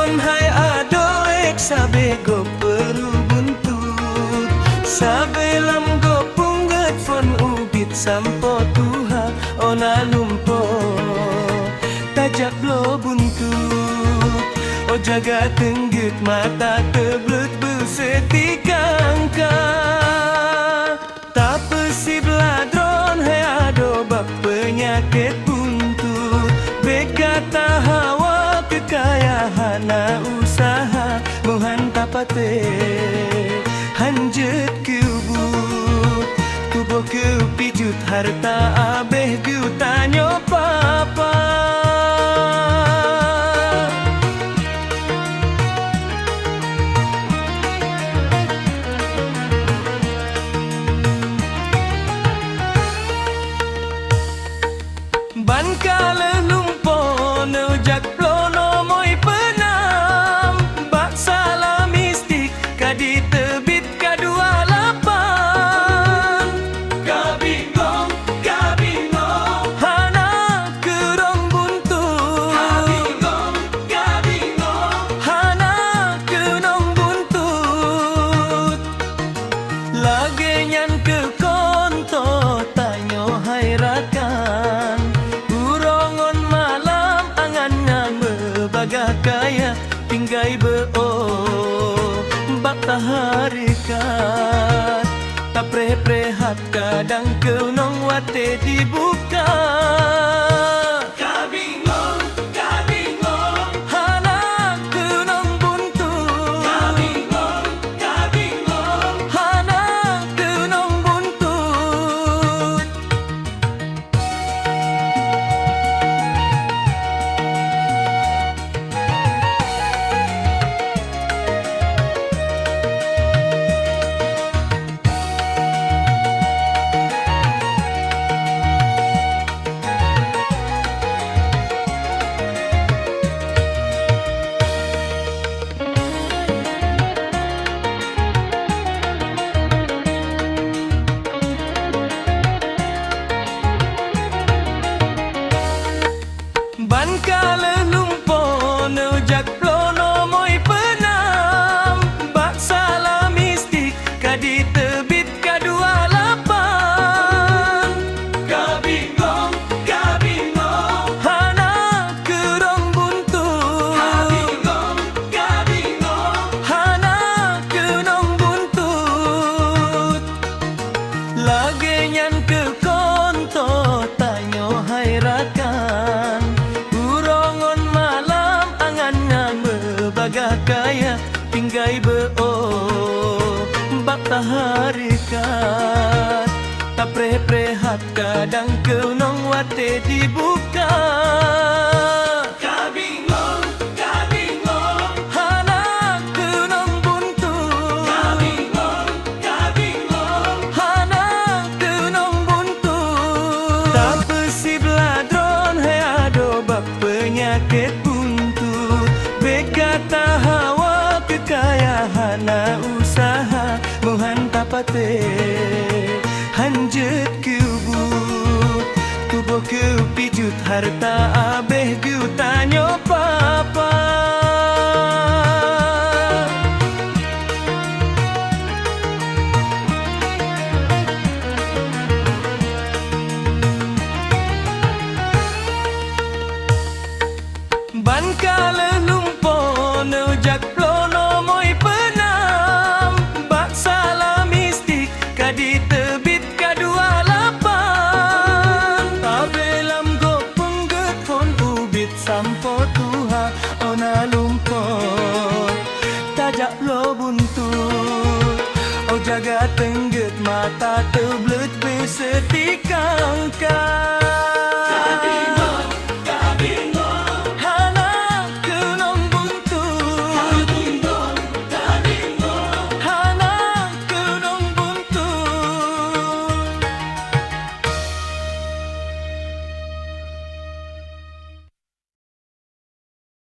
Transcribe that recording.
Dron hai adoek sabe go peru buntut sabe lam go punggat fon ubit sampo tuha ona lumpo tajak lo buntut o jaga tenggut mata teblut bersetikangka tak pesiblah dron hai ado bak penyakit buntut bekata hawa kekayaan usaha menghantar pate hanjet kubut tubuh kepijut harta abeh gutanyo papa ban kala lumpo no jak plono moi penam bak salah mistik kadi tebit kadua lapan kabingong hana kerong buntut kabingong hana kenong buntut lagi nyan ke konto tanyo hai rakan kaya tinggai beo bak taharikat tak prehat kadang kenong wate dibuka kabingong hana kenong buntut kabingong hana kenong buntut ban kala lumpo no jak plono moi penam bak salah mistik kadi tebit kadua lapan kabingong hana kerong buntut kabingong hana kenong buntut lagi nyan ke konto tanyo hai rakan kaya tinggai beo bak taharikat tak prehat kadang kenong wate dibuka kabingong hana kenong buntut kabingong hana kenong buntut tak pesiblah dron hai ado bak penyakit buntut bekata hawa kekayaan usaha menghantar pate hanjet kubut tubuh kepijut harta abeh gutanyo papa ban kala lumpo no jak plono moi penam bak salah mistik kadi tebit kadua lapan tabelam go pengget fon ubit sampo tuha ona lumpo tajak lo buntut o jaga tengget mata teblet besetikangka